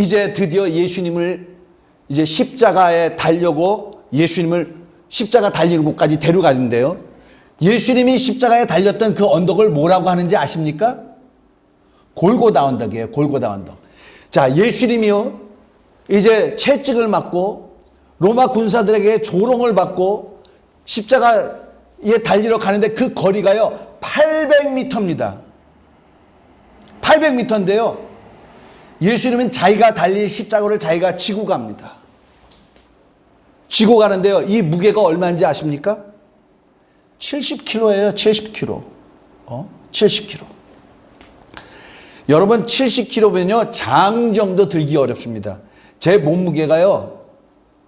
이제 드디어 예수님을 이제 십자가에 달려고 예수님을 십자가 달리는 곳까지 데려가는데요. 예수님이 십자가에 달렸던 그 언덕을 뭐라고 하는지 아십니까? 골고다 언덕이에요. 골고다 언덕. 자, 예수님이요, 이제 채찍을 맞고 로마 군사들에게 조롱을 받고 십자가에 달리러 가는데 그 거리가요 800m입니다. 800m인데요. 예수님은 자기가 달릴 십자가를 자기가 지고 갑니다. 지고 가는데요. 이 무게가 얼마인지 아십니까? 70kg예요. 70kg. 70kg. 여러분 70kg면요 장 정도 들기 어렵습니다. 제 몸무게가요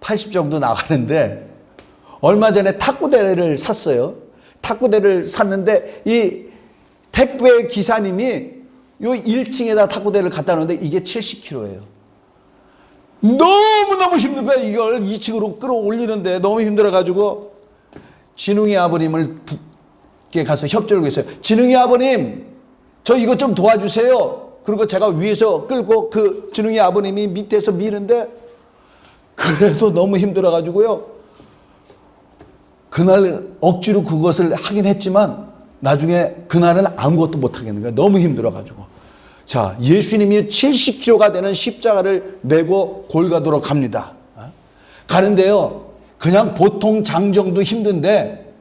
80 정도 나가는데 얼마 전에 탁구대를 샀어요. 탁구대를 샀는데 이 택배 기사님이 요 1층에다 탁구대를 갖다 놓는데 이게 70kg예요. 너무너무 힘든 거야. 이걸 2층으로 끌어올리는데 너무 힘들어가지고 진웅이 아버님을 가서 협조를 구했어요. 진웅이 아버님, 저 이것 좀 도와주세요. 그리고 제가 위에서 끌고 그 진웅이 아버님이 밑에서 미는데 그래도 너무 힘들어가지고요. 그날 억지로 그것을 하긴 했지만 나중에 그날은 아무것도 못 하겠는 거예요. 너무 힘들어가지고. 자, 예수님이 70kg가 되는 십자가를 메고 골가도로 갑니다. 가는데요. 그냥 보통 장 정도 힘든데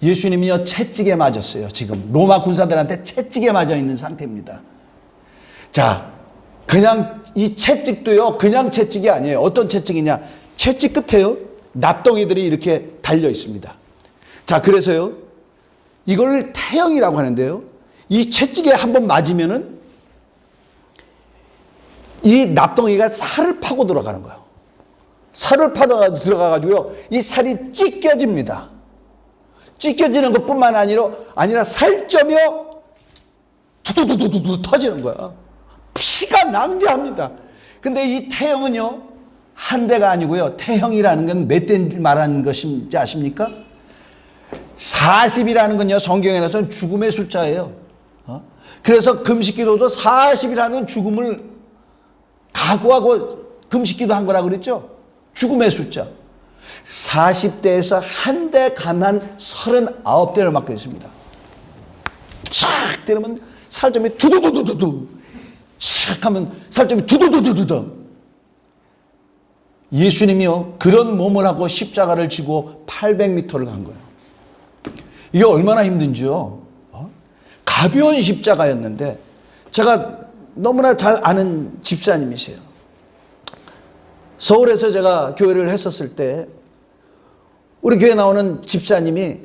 예수님이요 채찍에 맞았어요. 지금 로마 군사들한테 채찍에 맞아 있는 상태입니다. 자, 그냥 이 채찍도요 그냥 채찍이 아니에요. 어떤 채찍이냐? 채찍 끝에요 납덩이들이 이렇게 달려 있습니다. 자, 그래서요 이걸 태형이라고 하는데요. 이 채찍에 한번 맞으면은 이 납덩이가 살을 파고 들어가는 거예요. 살을 파고 들어가가지고요 이 살이 찢겨집니다. 찢겨지는 것뿐만 아니라 살점이요 두두두두두 터지는 거야. 피가 낭자합니다. 근데 이 태형은요 한 대가 아니고요. 태형이라는 건 몇 대인지 말하는 것인지 아십니까? 40이라는 건요 성경에서는 죽음의 숫자예요. 그래서 금식기도도 40이라는 죽음을 각오하고 금식기도 한 거라고 그랬죠. 죽음의 숫자. 40대에서 한 대 가만 39대를 맞게 됐습니다. 착 때리면 살점이 두두두두두두, 착 하면 살점이 두두두두두두. 예수님이요 그런 몸을 하고 십자가를 지고 800m를 간 거예요. 이게 얼마나 힘든지요. 가벼운 십자가였는데 제가 너무나 잘 아는 집사님이세요. 서울에서 제가 교회를 했었을 때 우리 교회 나오는 집사님이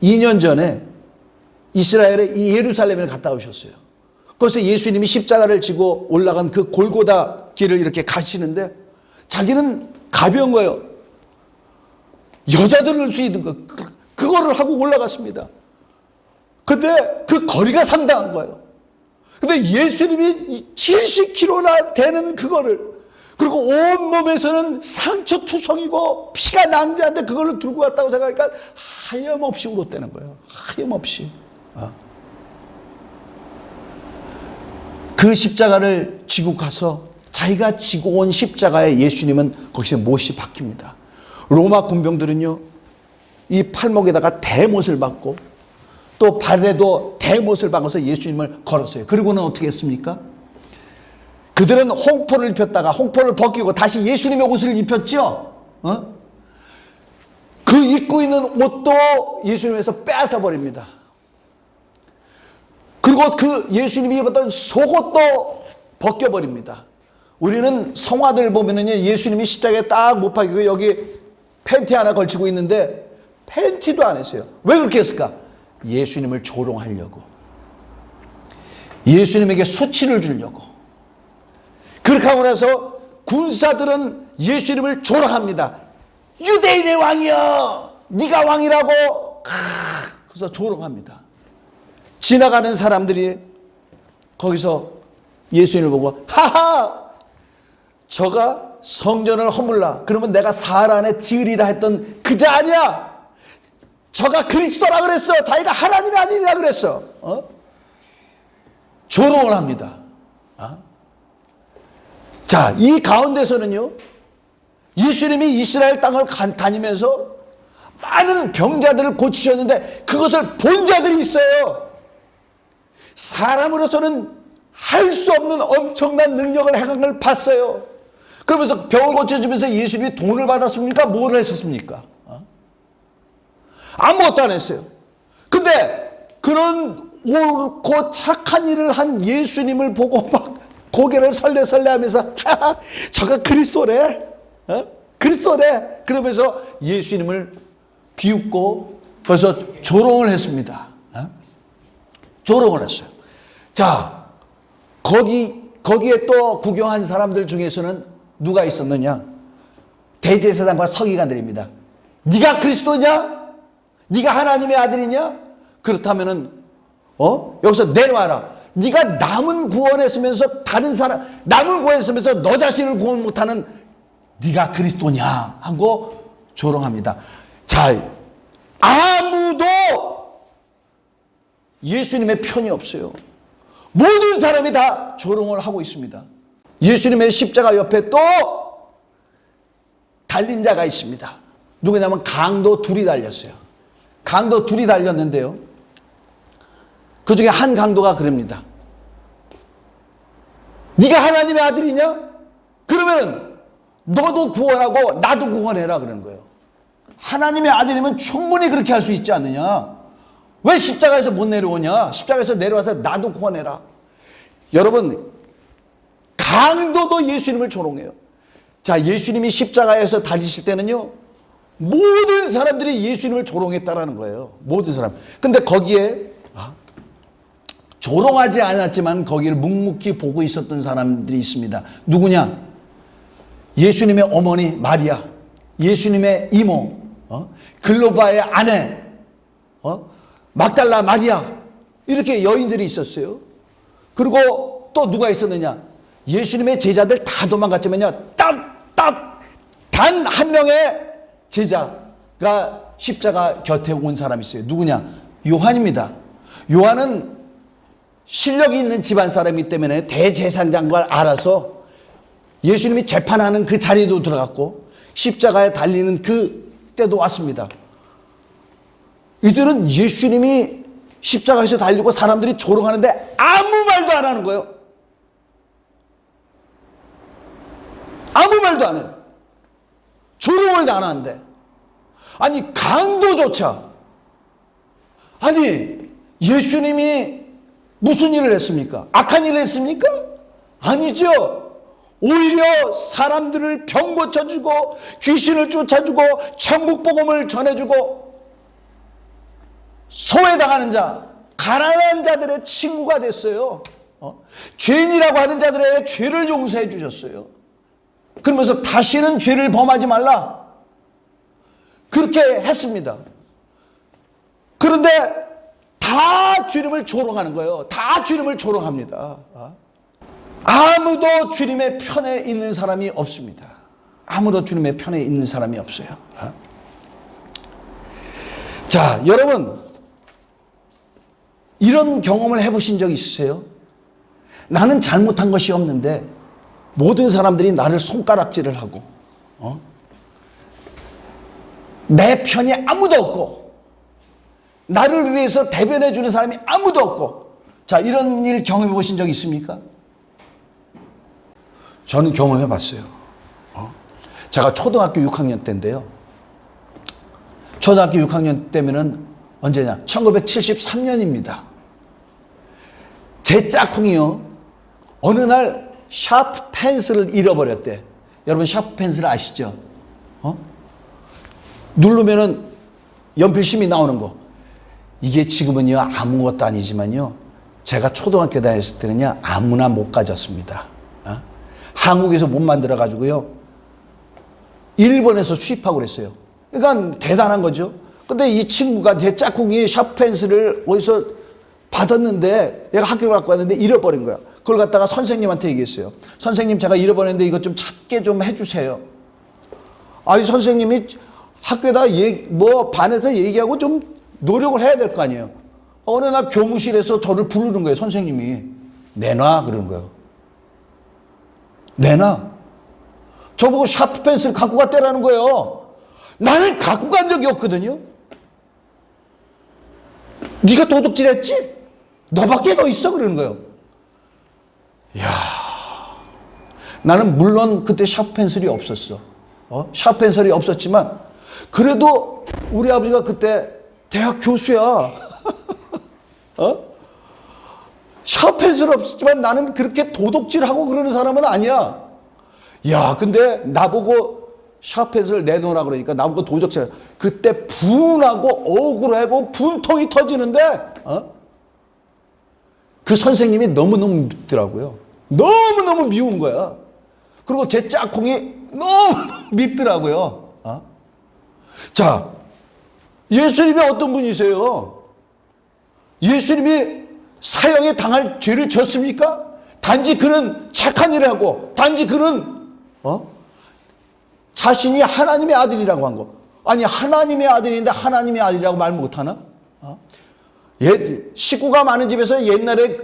2년 전에 이스라엘의 이 예루살렘을 갔다 오셨어요. 그래서 예수님이 십자가를 지고 올라간 그 골고다 길을 이렇게 가시는데 자기는 가벼운 거예요. 여자들 올 수 있는 거 그거를 하고 올라갔습니다. 근데 그 거리가 상당한 거예요. 근데 예수님이 70kg나 되는 그거를 그리고 온몸에서는 상처 투성이고 피가 낭자한데 그거를 들고 갔다고 생각하니까 하염없이 울었다는 거예요. 하염없이. 그 십자가를 지고 가서 자기가 지고 온 십자가에 예수님은 거기서 못이 박힙니다. 로마 군병들은요 이 팔목에다가 대못을 박고 또 발에도 대못을 박아서 예수님을 걸었어요. 그리고는 어떻게 했습니까? 그들은 홍포를 입혔다가 홍포를 벗기고 다시 예수님의 옷을 입혔죠. 그 입고 있는 옷도 예수님에서 빼앗아 버립니다. 그리고 그 예수님이 입었던 속옷도 벗겨버립니다. 우리는 성화들 보면은요 예수님이 십자가에 딱 못 박이고 여기 팬티 하나 걸치고 있는데 팬티도 안 했어요. 왜 그렇게 했을까? 예수님을 조롱하려고, 예수님에게 수치를 주려고. 그렇게 하고 나서 군사들은 예수님을 조롱합니다. 유대인의 왕이여, 네가 왕이라고. 그래서 조롱합니다. 지나가는 사람들이 거기서 예수님을 보고 하하, 저가 성전을 허물라 그러면 내가 사흘 안에 지으리라 했던 그자 아니야. 저가 그리스도라 그랬어. 자기가 하나님이 아니라 그랬어. 조롱을 합니다. 자, 이 가운데서는요, 예수님이 이스라엘 땅을 다니면서 많은 병자들을 고치셨는데 그것을 본 자들이 있어요. 사람으로서는 할 수 없는 엄청난 능력을 행한 걸 봤어요. 그러면서 병을 고쳐주면서 예수님이 돈을 받았습니까? 뭘 했었습니까? 아무것도 안 했어요. 근데 그런 옳고 착한 일을 한 예수님을 보고 막 고개를 설레설레하면서 저가 그리스도래, 그리스도래, 그러면서 예수님을 비웃고 그래서 조롱을 했습니다. 조롱을 했어요. 자, 거기에 또 구경한 사람들 중에서는 누가 있었느냐? 대제사장과 서기관들입니다. 네가 그리스도냐? 네가 하나님의 아들이냐? 그렇다면은 여기서 내려와라. 네가 남은 구원했으면서 다른 사람 남을 구원했으면서 너 자신을 구원 못하는 네가 그리스도냐 하고 조롱합니다. 자, 아무도 예수님의 편이 없어요. 모든 사람이 다 조롱을 하고 있습니다. 예수님의 십자가 옆에 또 달린 자가 있습니다. 누구냐면 강도 둘이 달렸어요. 강도 둘이 달렸는데요, 그 중에 한 강도가 그럽니다. 네가 하나님의 아들이냐? 그러면 너도 구원하고 나도 구원해라 그러는 거예요. 하나님의 아들이면 충분히 그렇게 할 수 있지 않느냐? 왜 십자가에서 못 내려오냐? 십자가에서 내려와서 나도 구원해라. 여러분, 강도도 예수님을 조롱해요. 자, 예수님이 십자가에서 달리실 때는요, 모든 사람들이 예수님을 조롱했다라는 거예요. 모든 사람. 근데 거기에 조롱하지 않았지만 거기를 묵묵히 보고 있었던 사람들이 있습니다. 누구냐? 예수님의 어머니 마리아, 예수님의 이모, 글로바의 아내, 막달라 마리아, 이렇게 여인들이 있었어요. 그리고 또 누가 있었느냐? 예수님의 제자들 다 도망갔지만요, 단 한 명의 제자가 십자가 곁에 온 사람이 있어요. 누구냐? 요한입니다. 요한은 실력이 있는 집안 사람이기 때문에 대제사장인 걸 알아서 예수님이 재판하는 그 자리도 들어갔고 십자가에 달리는 그 때도 왔습니다. 이들은 예수님이 십자가에서 달리고 사람들이 조롱하는데 아무 말도 안 하는 거예요. 아무 말도 안 해요. 조롱을 안 하는데. 아니, 강도조차, 아니, 예수님이 무슨 일을 했습니까? 악한 일을 했습니까? 아니죠. 오히려 사람들을 병 고쳐주고 귀신을 쫓아주고 천국 복음을 전해주고 소외당하는 자, 가난한 자들의 친구가 됐어요. 죄인이라고 하는 자들의 죄를 용서해 주셨어요. 그러면서 다시는 죄를 범하지 말라, 그렇게 했습니다. 그런데 다 주님을 조롱하는 거예요. 다 주님을 조롱합니다. 아무도 주님의 편에 있는 사람이 없습니다. 아무도 주님의 편에 있는 사람이 없어요. 자, 여러분, 이런 경험을 해보신 적 있으세요? 나는 잘못한 것이 없는데 모든 사람들이 나를 손가락질을 하고 내 편이 아무도 없고 나를 위해서 대변해 주는 사람이 아무도 없고, 자, 이런 일 경험해 보신 적 있습니까? 저는 경험해 봤어요. 제가 초등학교 6학년 때인데요, 초등학교 6학년 때면은 언제냐? 1973년입니다. 제 짝꿍이요, 어느 날 샤프 펜슬을 잃어버렸대. 여러분, 샤프 펜슬 아시죠? 누르면은 연필심이 나오는 거. 이게 지금은요 아무것도 아니지만요, 제가 초등학교 다녔을 때는요 아무나 못 가졌습니다. 한국에서 못 만들어 가지고요 일본에서 수입하고 그랬어요. 그러니까 대단한 거죠. 근데 이 친구가, 제 짝꿍이 샤프 펜슬을 어디서 받았는데, 얘가 학교를 갖고 왔는데 잃어버린 거야. 그걸 갖다가 선생님한테 얘기했어요. 선생님, 제가 잃어버렸는데 이것 좀 찾게 좀 해주세요. 아니, 선생님이 학교에다 반에서 얘기하고 좀 노력을 해야 될 거 아니에요. 어느 날 교무실에서 저를 부르는 거예요. 선생님이 내놔 그러는 거예요. 내놔. 저보고 샤프 펜슬 갖고 갔대라는 거예요. 나는 갖고 간 적이 없거든요. 네가 도둑질했지? 너밖에 더 있어 그러는 거예요. 이야, 나는 물론 그때 샤프 펜슬이 없었어. 샤프 펜슬이 없었지만 그래도 우리 아버지가 그때 대학 교수야. 샤프 펜슬 없었지만 나는 그렇게 도둑질하고 그러는 사람은 아니야. 야, 근데 나보고 샤프 펜슬 내놓으라 그러니까 나보고 도둑질. 그때 분하고 억울하고 분통이 터지는데 그 선생님이 너무너무 밉더라고요. 너무너무 미운 거야. 그리고 제 짝꿍이 너무 밉더라고요. 자, 예수님이 어떤 분이세요? 예수님이 사형에 당할 죄를 졌습니까? 단지 그는 착한 일을 하고, 단지 그는 자신이 하나님의 아들이라고 한 거. 아니, 하나님의 아들인데 하나님의 아들이라고 말 못하나? 식구가 많은 집에서 옛날에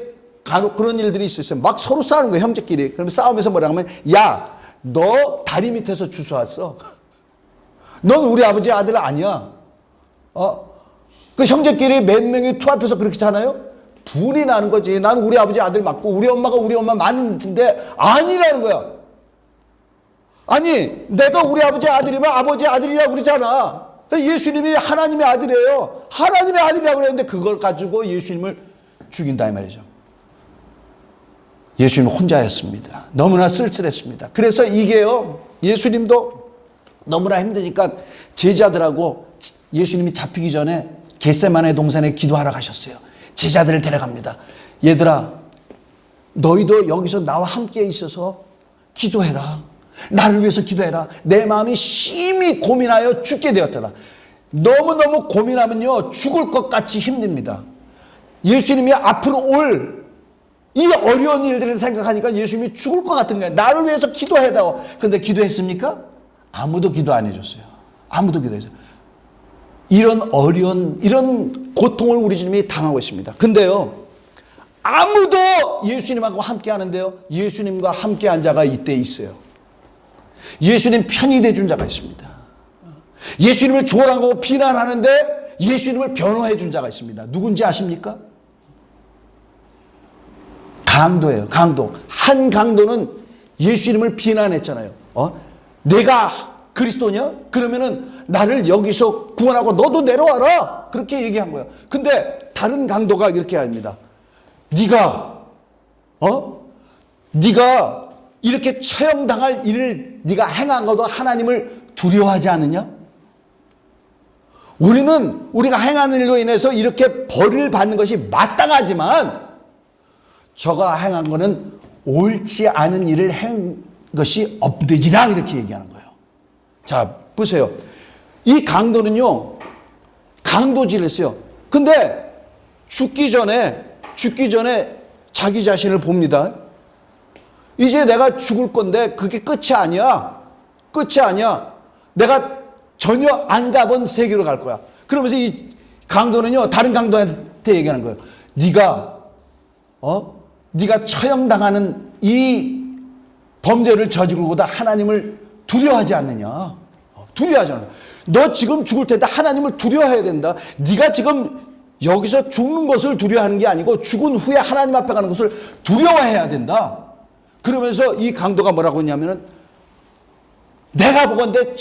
간혹 그런 일들이 있었어요. 막 서로 싸우는 거예요, 형제끼리. 그러면 싸우면서 뭐라 하면, 야, 너 다리 밑에서 주워왔어. 넌 우리 아버지 아들 아니야. 그 형제끼리 몇 명이 투합해서 그렇게 하나요? 분이 나는 거지. 나는 우리 아버지 아들 맞고 우리 엄마가 우리 엄마 맞는데 아니라는 거야. 아니, 내가 우리 아버지 아들이면 아버지 아들이라고 그러잖아. 예수님이 하나님의 아들이에요. 하나님의 아들이라고 그랬는데 그걸 가지고 예수님을 죽인다 이 말이죠. 예수님은 혼자였습니다. 너무나 쓸쓸했습니다. 그래서 이게요, 예수님도 너무나 힘드니까 제자들하고 예수님이 잡히기 전에 겟세마네 동산에 기도하러 가셨어요. 제자들을 데려갑니다. 얘들아, 너희도 여기서 나와 함께 있어서 기도해라. 나를 위해서 기도해라. 내 마음이 심히 고민하여 죽게 되었다. 너무너무 고민하면요, 죽을 것 같이 힘듭니다. 예수님이 앞으로 올 이 어려운 일들을 생각하니까 예수님이 죽을 것 같은 거예요. 나를 위해서 기도해다오. 근데 기도했습니까? 아무도 기도 안 해줬어요. 아무도 기도했어요. 이런 어려운, 이런 고통을 우리 주님이 당하고 있습니다. 근데요, 아무도 예수님하고 함께 하는데요, 예수님과 함께 한 자가 이때 있어요. 예수님 편이 돼준 자가 있습니다. 예수님을 조롱하고 비난하는데 예수님을 변호해 준 자가 있습니다. 누군지 아십니까? 강도예요. 강도. 한 강도는 예수님을 비난했잖아요. 내가 그리스도냐? 그러면은 나를 여기서 구원하고 너도 내려와라. 그렇게 얘기한 거예요. 근데 다른 강도가 이렇게 합니다. 네가 이렇게 처형당할 일을 네가 행한 것도 하나님을 두려워하지 않느냐? 우리가 행하는 일로 인해서 이렇게 벌을 받는 것이 마땅하지만 저가 행한 것은 옳지 않은 일을 한 것이 없되지라 이렇게 얘기하는 거예요. 자, 보세요. 이 강도는요, 강도질을 했어요. 근데 죽기 전에 자기 자신을 봅니다. 이제 내가 죽을 건데 그게 끝이 아니야. 끝이 아니야. 내가 전혀 안 가본 세계로 갈 거야. 그러면서 이 강도는요, 다른 강도한테 얘기하는 거예요. 네가 처형당하는 이 범죄를 저지르고다 하나님을 두려워하지 않느냐. 두려워하지 않느냐. 너 지금 죽을 텐데 하나님을 두려워해야 된다. 네가 지금 여기서 죽는 것을 두려워하는 게 아니고 죽은 후에 하나님 앞에 가는 것을 두려워해야 된다. 그러면서 이 강도가 뭐라고 했냐면은, 내가 보건대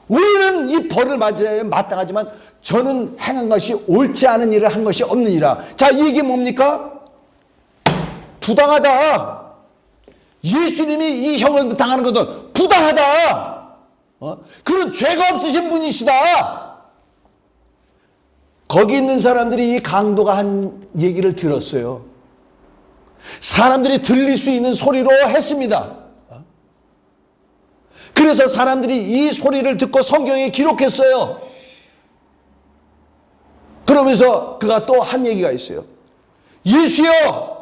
우리는 이 벌을 맞아야 마땅하지만 저는 행한 것이 옳지 않은 일을 한 것이 없느니라. 자, 이 얘기 뭡니까? 부당하다. 예수님이 이 형을 당하는 것은 부당하다. 그런 죄가 없으신 분이시다. 거기 있는 사람들이 이 강도가 한 얘기를 들었어요. 사람들이 들릴 수 있는 소리로 했습니다. 그래서 사람들이 이 소리를 듣고 성경에 기록했어요. 그러면서 그가 또 한 얘기가 있어요. 예수여,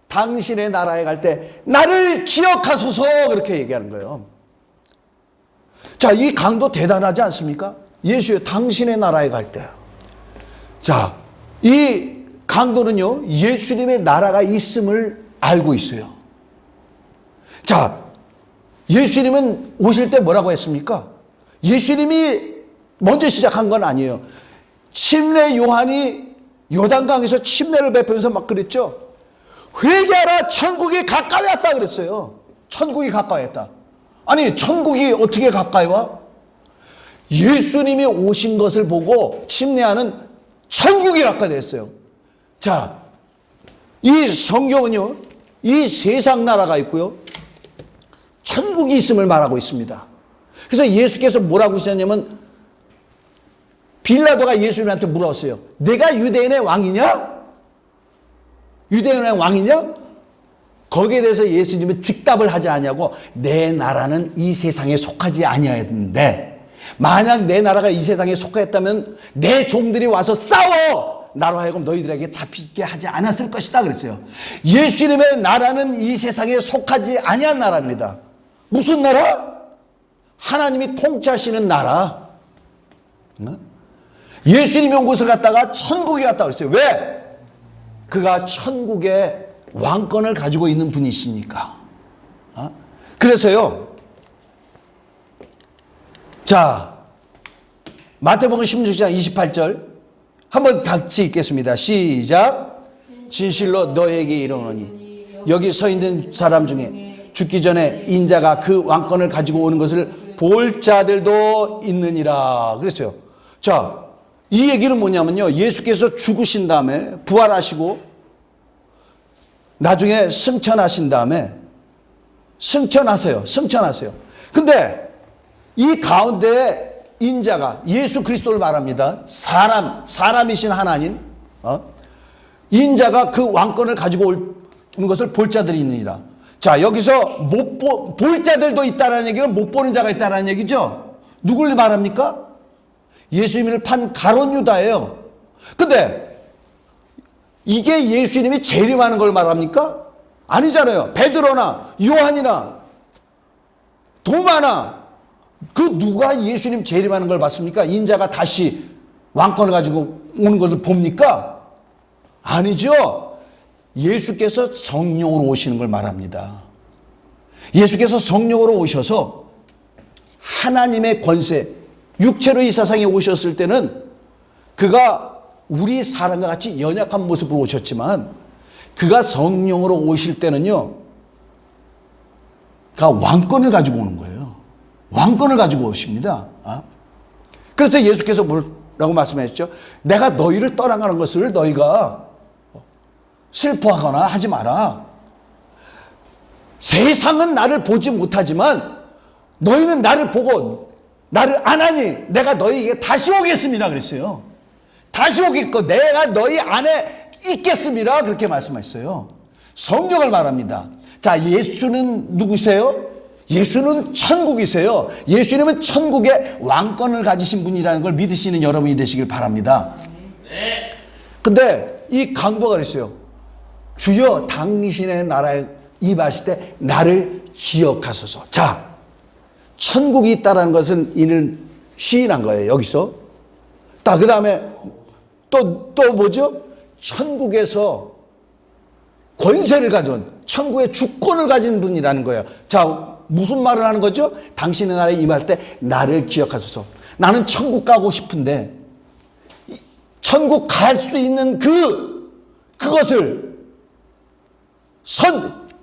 당신의 나라에 갈 때 나를 기억하소서. 그렇게 얘기하는 거예요. 자, 이 강도 대단하지 않습니까? 예수여, 당신의 나라에 갈 때. 자, 이 강도는요, 예수님의 나라가 있음을 알고 있어요. 자, 예수님은 오실 때 뭐라고 했습니까? 예수님이 먼저 시작한 건 아니에요. 침례 요한이 요단강에서 침례를 베풀면서 막 그랬죠. 회개하라, 천국이 가까이 왔다 그랬어요. 천국이 가까이 왔다. 아니, 천국이 어떻게 가까이 와? 예수님이 오신 것을 보고 침례하는 천국이 가까이 됐어요. 자, 이 성경은요, 이 세상 나라가 있고요, 천국이 있음을 말하고 있습니다. 그래서 예수께서 뭐라고 하셨냐면, 빌라도가 예수님한테 물었어요. 내가 유대인의 왕이냐? 유대인의 왕이냐? 거기에 대해서 예수님은 즉답을 하지 아니하고, 내 나라는 이 세상에 속하지 아니하였는데, 만약 내 나라가 이 세상에 속하였다면 내 종들이 와서 싸워 나로 하여금 너희들에게 잡히게 하지 않았을 것이다 그랬어요. 예수님의 나라는 이 세상에 속하지 아니한 나라입니다. 무슨 나라? 하나님이 통치하시는 나라. 예수님이 온 곳을 갔다가 천국에 갔다 그랬어요. 왜? 그가 천국의 왕권을 가지고 있는 분이시니까. 그래서요, 자, 마태복음 16장 28절 한번 같이 읽겠습니다. 시작. 진실로 너에게 이르노니 여기 서 있는 사람 중에 죽기 전에 인자가 그 왕권을 가지고 오는 것을 볼 자들도 있느니라 그랬어요. 자, 이 얘기는 뭐냐면요, 예수께서 죽으신 다음에 부활하시고 나중에 승천하신 다음에 승천하세요. 근데 이 가운데 인자가 예수 그리스도를 말합니다. 사람이신 하나님, 인자가 그 왕권을 가지고 오는 것을 볼 자들이 있느니라. 자, 여기서 볼 자들도 있다라는 얘기는 못 보는 자가 있다라는 얘기죠. 누굴 말합니까? 예수님을 판 가룟 유다예요. 근데 이게 예수님이 재림하는 걸 말합니까? 아니잖아요. 베드로나 요한이나 도마나 그 누가 예수님 재림하는 걸 봤습니까? 인자가 다시 왕권을 가지고 오는 것을 봅니까? 아니죠. 예수께서 성령으로 오시는 걸 말합니다. 예수께서 성령으로 오셔서 하나님의 권세, 육체로 이 세상에 오셨을 때는 그가 우리 사람과 같이 연약한 모습으로 오셨지만, 그가 성령으로 오실 때는요, 그가 왕권을 가지고 오는 거예요. 왕권을 가지고 오십니다. 그래서 예수께서 뭐라고 말씀하셨죠? 내가 너희를 떠나가는 것을 너희가 슬퍼하거나 하지 마라. 세상은 나를 보지 못하지만 너희는 나를 보고 나를 안하니 내가 너희에게 다시 오겠습니다 그랬어요. 다시 오겠고 내가 너희 안에 있겠습니다 그렇게 말씀하셨어요. 성령을 말합니다. 자, 예수는 누구세요? 예수는 천국이세요. 예수님은 천국의 왕권을 가지신 분이라는 걸 믿으시는 여러분이 되시길 바랍니다. 근데 이 강도가 그랬어요. 주여 당신의 나라에 임하실 때 나를 기억하소서. 자, 천국이 있다는 것은 이는 시인한 거예요. 여기서. 그 다음에 또 뭐죠? 천국에서 권세를 가진, 천국의 주권을 가진 분이라는 거예요. 자, 무슨 말을 하는 거죠? 당신의 나라에 임할 때 나를 기억하소서. 나는 천국 가고 싶은데 천국 갈 수 있는 그것을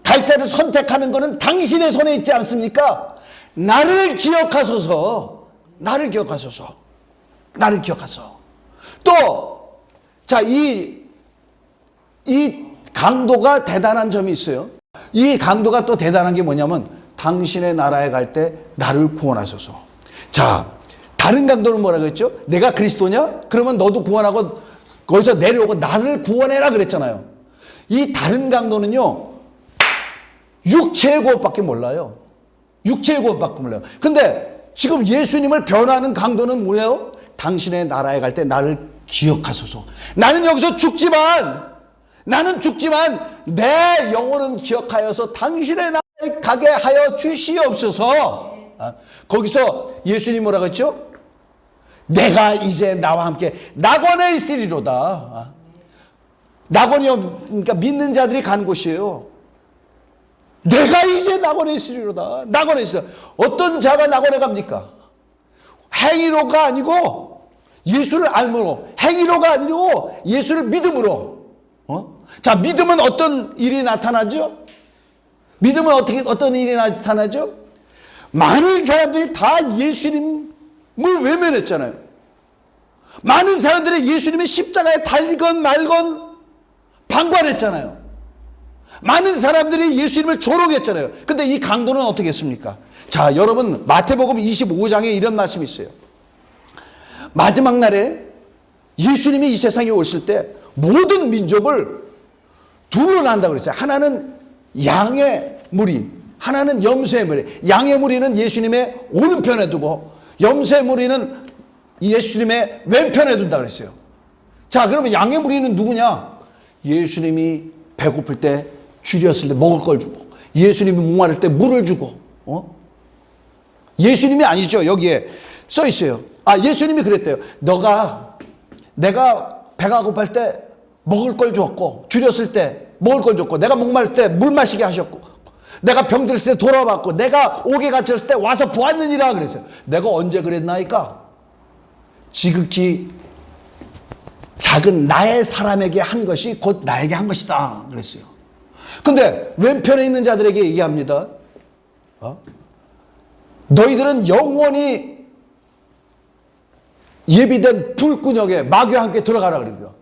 갈자를 선택하는 것은 당신의 손에 있지 않습니까? 나를 기억하소서. 나를 기억하소서. 나를 기억하소서. 또, 자, 이 강도가 대단한 점이 있어요. 이 강도가 또 대단한 게 뭐냐면 당신의 나라에 갈 때 나를 구원하소서. 자, 다른 강도는 뭐라고 했죠? 내가 그리스도냐? 그러면 너도 구원하고 거기서 내려오고 나를 구원해라 그랬잖아요. 이 다른 강도는요, 육체의 구원밖에 몰라요. 육체의 구원밖에 몰라요. 근데 지금 예수님을 변화하는 강도는 뭐예요? 당신의 나라에 갈 때 나를 기억하소서. 나는 여기서 나는 죽지만 내 영혼은 기억하여서 당신의 나라에 가게 하여 주시옵소서. 거기서 예수님 뭐라고 했죠? 내가 이제 나와 함께 낙원에 있으리로다. 낙원이요, 그러니까 믿는 자들이 가는 곳이에요. 내가 이제 낙원에 있으리로다. 낙원에 있어. 어떤 자가 낙원에 갑니까? 행위로가 아니고 예수를 알므로, 행위로가 아니고 예수를 믿음으로. 자, 믿음은 어떤 일이 나타나죠? 믿음은 어떤 일이 나타나죠? 많은 사람들이 다 예수님을 외면했잖아요. 많은 사람들이 예수님의 십자가에 달리건 말건 방관했잖아요. 많은 사람들이 예수님을 조롱했잖아요. 근데 이 강도는 어떻게 했습니까? 자, 여러분, 마태복음 25장에 이런 말씀이 있어요. 마지막 날에 예수님이 이 세상에 오실 때 모든 민족을 둘로 나눈다고 그랬어요. 하나는 양의 무리, 하나는 염소의 무리. 양의 무리는 예수님의 오른편에 두고 염소의 무리는 예수님의 왼편에 둔다고 그랬어요. 자, 그러면 양의 무리는 누구냐? 예수님이 배고플 때, 줄였을 때 먹을 걸 주고, 예수님이 목마를 때 물을 주고, 예수님이 아니죠. 여기에 써 있어요. 아, 예수님이 그랬대요. 내가 배가 고플 때 먹을 걸 줬고, 줄였을 때 먹을 걸 줬고, 내가 목마를 때 물 마시게 하셨고, 내가 병들었을 때 돌아봤고, 내가 옥에 갇혔을 때 와서 보았느니라 그랬어요. 내가 언제 그랬나이까? 지극히 작은 나의 사람에게 한 것이 곧 나에게 한 것이다 그랬어요. 근데 왼편에 있는 자들에게 얘기합니다. 너희들은 영원히 예비된 불구녕에 마귀와 함께 들어가라 그러고요.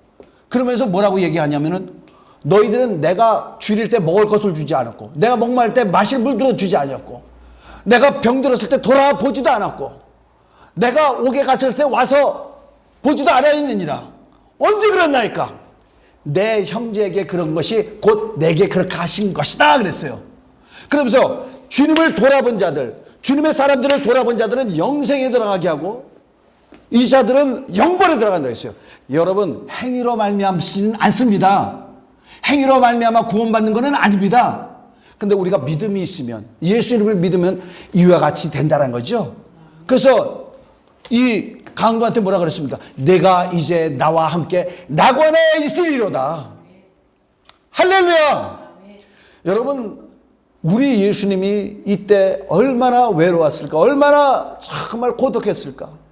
그러면서 뭐라고 얘기하냐면은 너희들은 내가 줄일 때 먹을 것을 주지 않았고, 내가 목마를 때 마실 물도 주지 않았고, 내가 병들었을 때 돌아보지도 않았고, 내가 옥에 갇혔을 때 와서 보지도 않았느니라. 언제 그랬나이까? 내 형제에게 그런 것이 곧 내게 그렇게 하신 것이다 그랬어요. 그러면서 주님을 돌아본 자들, 주님의 사람들을 돌아본 자들은 영생에 들어가게 하고 이 자들은 영벌에 들어간다 했어요. 여러분, 행위로 말미암지는 않습니다. 행위로 말미암아 구원받는 것은 아닙니다. 근데 우리가 믿음이 있으면, 예수님을 믿으면 이와 같이 된다는 거죠. 그래서 이 강도한테 뭐라 그랬습니까? 내가 이제 나와 함께 낙원에 있으리로다. 할렐루야. 여러분, 우리 예수님이 이때 얼마나 외로웠을까? 얼마나 정말 고독했을까?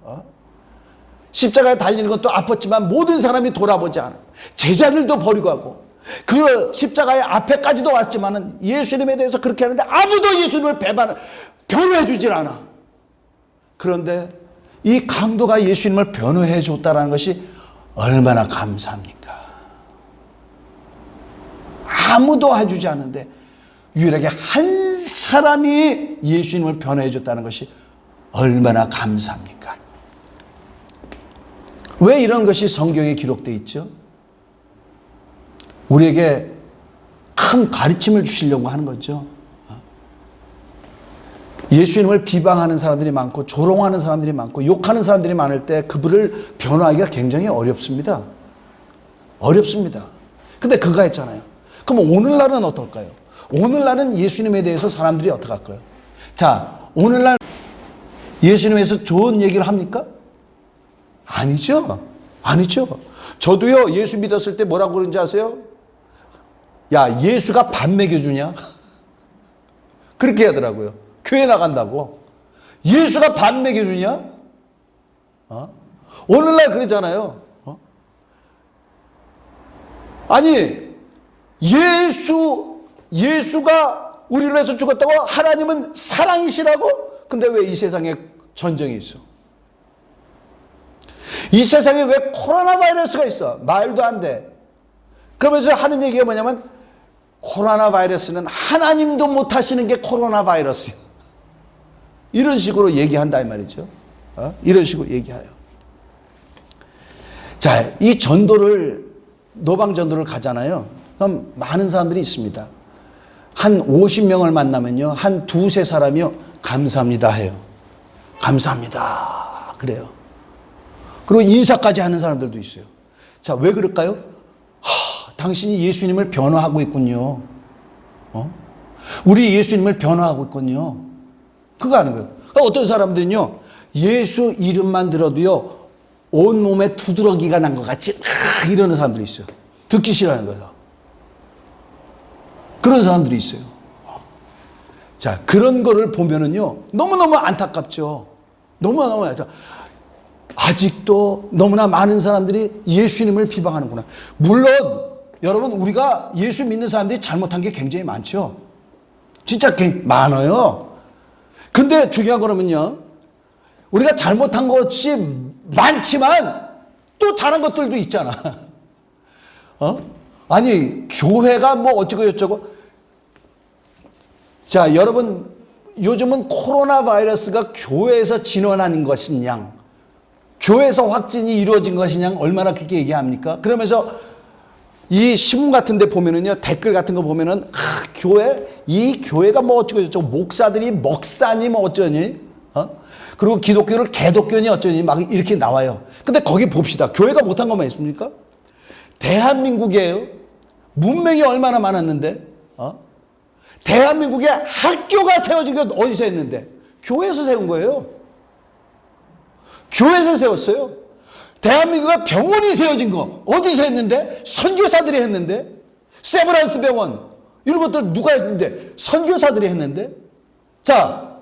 십자가에 달리는 것도 아팠지만 모든 사람이 돌아보지 않아. 제자들도 버리고 하고 그 십자가의 앞에까지도 왔지만 예수님에 대해서 그렇게 하는데 아무도 예수님을 변호해 주질 않아. 그런데 이 강도가 예수님을 변호해 줬다는 것이 얼마나 감사합니까? 아무도 해주지 않는데 유일하게 한 사람이 예수님을 변호해 줬다는 것이 얼마나 감사합니까? 왜 이런 것이 성경에 기록되어 있죠? 우리에게 큰 가르침을 주시려고 하는 거죠. 예수님을 비방하는 사람들이 많고 조롱하는 사람들이 많고 욕하는 사람들이 많을 때 그분을 변호하기가 굉장히 어렵습니다. 어렵습니다. 근데 그가 했잖아요. 그럼 오늘날은 어떨까요? 오늘날은 예수님에 대해서 사람들이 어떻게 할까요? 자, 오늘날 예수님에 대해서 좋은 얘기를 합니까? 아니죠. 아니죠. 저도요, 예수 믿었을 때 뭐라고 그런지 아세요? 야, 예수가 밥 먹여주냐? 그렇게 하더라고요. 교회 나간다고. 예수가 밥 먹여주냐? 오늘날 그러잖아요. 아니, 예수가 우리를 위해서 죽었다고? 하나님은 사랑이시라고? 근데 왜 이 세상에 전쟁이 있어? 이 세상에 왜 코로나 바이러스가 있어? 말도 안 돼. 그러면서 하는 얘기가 뭐냐면 코로나 바이러스는 하나님도 못 하시는 게 코로나 바이러스야. 이런 식으로 얘기한다 이 말이죠. 이런 식으로 얘기해요. 자, 이 노방 전도를 가잖아요. 그럼 많은 사람들이 있습니다. 한 50명을 만나면요, 한 두세 사람이요, 감사합니다 해요. 감사합니다. 그래요. 그리고 인사까지 하는 사람들도 있어요. 자, 왜 그럴까요? 당신이 예수님을 변호하고 있군요. 우리 예수님을 변호하고 있군요. 그거 하는 거예요. 어떤 사람들은요, 예수 이름만 들어도요, 온몸에 두드러기가 난 것 같이 이러는 사람들이 있어요. 듣기 싫어하는 거예요. 그런 사람들이 있어요. 자, 그런 거를 보면은요, 너무너무 안타깝죠. 너무너무 안타깝죠. 아직도 너무나 많은 사람들이 예수님을 비방하는구나. 물론, 여러분, 우리가 예수 믿는 사람들이 잘못한 게 굉장히 많죠. 진짜 많아요. 근데 중요한 거는요, 우리가 잘못한 것이 많지만 또 잘한 것들도 있잖아. 아니, 교회가 뭐 어쩌고 저쩌고. 자, 여러분, 요즘은 코로나 바이러스가 교회에서 진원한 것이냐, 교회에서 확진이 이루어진 것이냐, 얼마나 그렇게 얘기합니까? 그러면서 이 신문 같은 데 보면은요, 댓글 같은 거 보면은, 이 교회가 뭐 어쩌고 저쩌고, 목사들이 먹사니 뭐 어쩌니, 그리고 기독교를 개독교니 어쩌니, 막 이렇게 나와요. 근데 거기 봅시다. 교회가 못한 것만 있습니까? 대한민국이에요. 문맹이 얼마나 많았는데, 대한민국에 학교가 세워진 건 어디서 했는데? 교회에서 세운 거예요. 교회에서 세웠어요. 대한민국에 병원이 세워진 거 어디서 했는데? 선교사들이 했는데? 세브란스 병원 이런 것들 누가 했는데? 선교사들이 했는데? 자,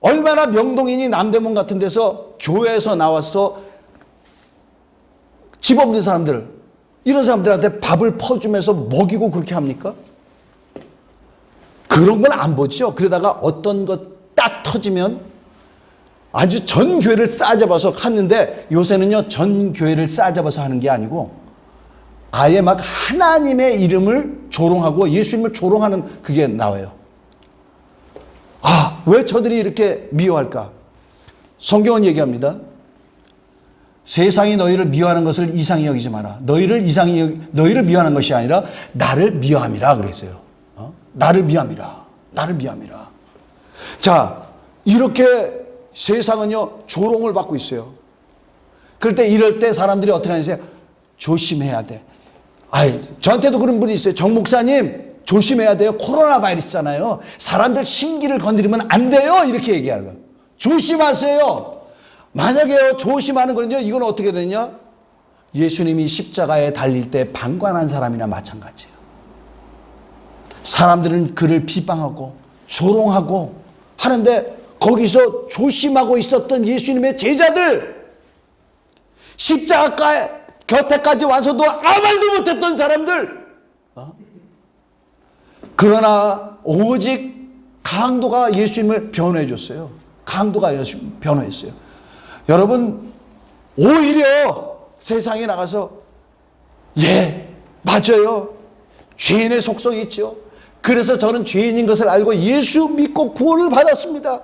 얼마나 명동이니 남대문 같은 데서 교회에서 나와서 집 없는 사람들, 이런 사람들한테 밥을 퍼주면서 먹이고 그렇게 합니까? 그런 건 안 보죠. 그러다가 어떤 것 딱 터지면 아주 전 교회를 싸잡아서 하는데, 요새는요, 전 교회를 싸잡아서 하는 게 아니고 아예 막 하나님의 이름을 조롱하고 예수님을 조롱하는 그게 나와요. 왜 저들이 이렇게 미워할까? 성경은 얘기합니다. 세상이 너희를 미워하는 것을 이상히 여기지 마라. 너희를 미워하는 것이 아니라 나를 미워함이라 그랬어요. 나를 미워함이라. 나를 미워함이라. 자, 이렇게 세상은요, 조롱을 받고 있어요. 그럴 때, 이럴 때 사람들이 어떻게 하냐면 조심해야 돼. 저한테도 그런 분이 있어요. 정 목사님, 조심해야 돼요. 코로나 바이러스잖아요. 사람들 신기를 건드리면 안 돼요. 이렇게 얘기하는 거예요. 조심하세요. 만약에 조심하는 거는요, 이건 어떻게 되느냐? 예수님이 십자가에 달릴 때 방관한 사람이나 마찬가지예요. 사람들은 그를 비방하고 조롱하고 하는데, 거기서 조심하고 있었던 예수님의 제자들, 십자가 곁에까지 와서도 아무 말도 못했던 사람들, 그러나 오직 강도가 예수님을 변호해 줬어요. 강도가 예수님을 변호했어요. 여러분, 오히려 세상에 나가서 맞아요. 죄인의 속성이 있죠. 그래서 저는 죄인인 것을 알고 예수 믿고 구원을 받았습니다.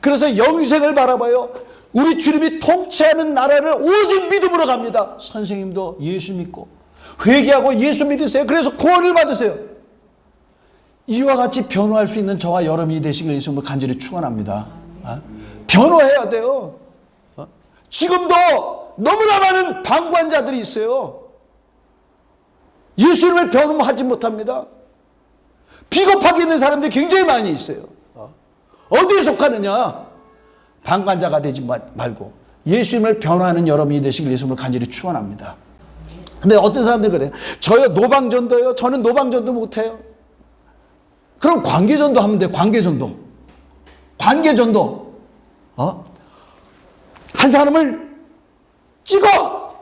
그래서 영생을 바라봐요. 우리 주님이 통치하는 나라를 오직 믿음으로 갑니다. 선생님도 예수 믿고 회개하고 예수 믿으세요. 그래서 구원을 받으세요. 이와 같이 변호할 수 있는 저와 여러분이 되시길 예수님을 간절히 축원합니다. 변호해야 돼요. 지금도 너무나 많은 방관자들이 있어요. 예수님을 변호하지 못합니다. 비겁하게 있는 사람들이 굉장히 많이 있어요. 어디에 속하느냐? 방관자가 되지 말고 예수님을 변호하는 여러분이 되시길 예수님을 간절히 축원합니다. 근데 어떤 사람들이 그래요. 저요 노방전도요. 저는 노방전도 못해요. 그럼 관계전도 하면 돼요. 관계전도. 한 사람을 찍어.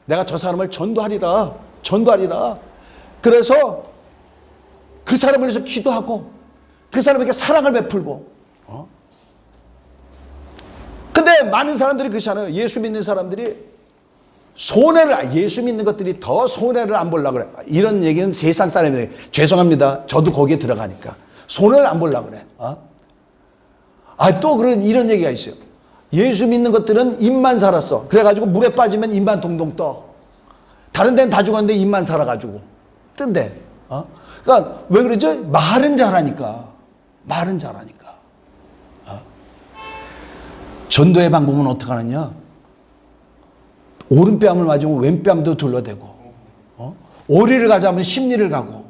내가 저 사람을 전도하리라. 그래서 그 사람을 위해서 기도하고 그 사람에게 사랑을 베풀고. 근데 많은 사람들이 그렇잖아요. 예수 믿는 사람들이 예수 믿는 것들이 더 손해를 안 보려고 그래. 이런 얘기는 세상 사람들이, 죄송합니다. 저도 거기에 들어가니까. 손해를 안 보려고 그래. 또 이런 얘기가 있어요. 예수 믿는 것들은 입만 살았어. 그래가지고 물에 빠지면 입만 동동 떠. 다른 데는 다 죽었는데 입만 살아가지고 뜬대. 그러니까 왜 그러죠? 말은 잘하니까. 전도의 방법은 어떻게 하느냐? 오른뺨을 맞으면 왼뺨도 둘러대고, 오리를 가자면 십리를 가고,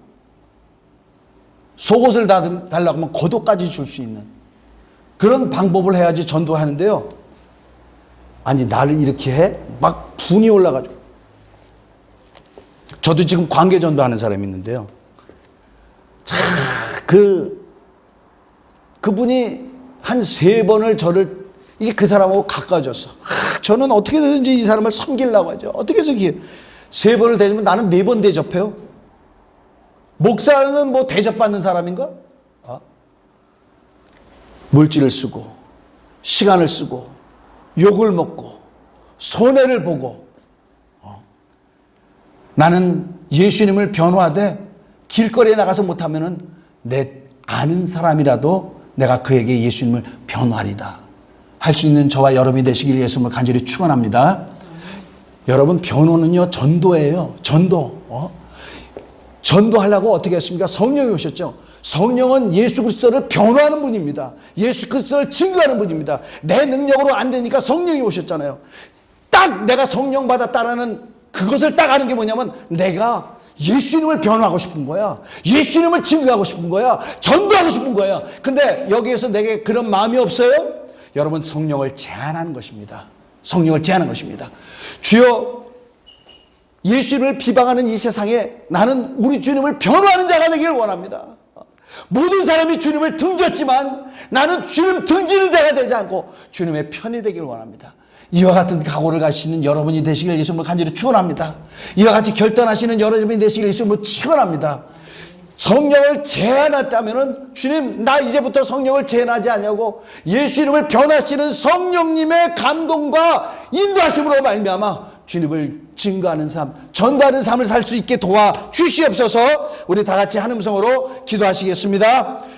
속옷을 달라고 하면 겉옷까지 줄 수 있는 그런 방법을 해야지 전도하는데요. 아니, 나를 이렇게 해? 막 분이 올라가지고. 저도 지금 관계 전도하는 사람이 있는데요. 그분이 한 3번을 저를 이게 그 사람하고 가까워졌어. 저는 어떻게든지 이 사람을 섬기려고 하죠. 어떻게 해서 3번을 대접하면 나는 4번 대접해요. 목사는 뭐 대접받는 사람인가? 물질을 쓰고 시간을 쓰고 욕을 먹고 손해를 보고 나는 예수님을 변호하되 길거리에 나가서 못하면은 내 아는 사람이라도 내가 그에게 예수님을 변호하리다 할 수 있는 저와 여러분이 되시길 예수님을 간절히 축원합니다. 여러분, 변호는요 전도예요. 전도하려고 어떻게 했습니까? 성령이 오셨죠. 성령은 예수 그리스도를 변호하는 분입니다. 예수 그리스도를 증거하는 분입니다. 내 능력으로 안 되니까 성령이 오셨잖아요. 딱 내가 성령 받았다라는 그것을 딱 아는 게 뭐냐면 내가 예수님을 변호하고 싶은 거야. 예수님을 증거하고 싶은 거야. 전도하고 싶은 거야. 근데 여기에서 내게 그런 마음이 없어요? 여러분, 성령을 제한하는 것입니다. 성령을 제한하는 것입니다. 주여, 예수님을 비방하는 이 세상에 나는 우리 주님을 변호하는 자가 되기를 원합니다. 모든 사람이 주님을 등졌지만 나는 주님 등지는 자가 되지 않고 주님의 편이 되기를 원합니다. 이와 같은 각오를 가지시는 여러분이 되시길 예수님을 간절히 축원합니다. 이와 같이 결단하시는 여러분이 되시길 예수님을 축원합니다. 성령을 제한했다면은 주님, 나 이제부터 성령을 제한하지 않냐고 예수 이름을 변화시는 성령님의 감동과 인도하심으로 말미암아 주님을 증거하는 삶, 전도하는 삶을 살 수 있게 도와 주시옵소서. 우리 다 같이 한 음성으로 기도하시겠습니다.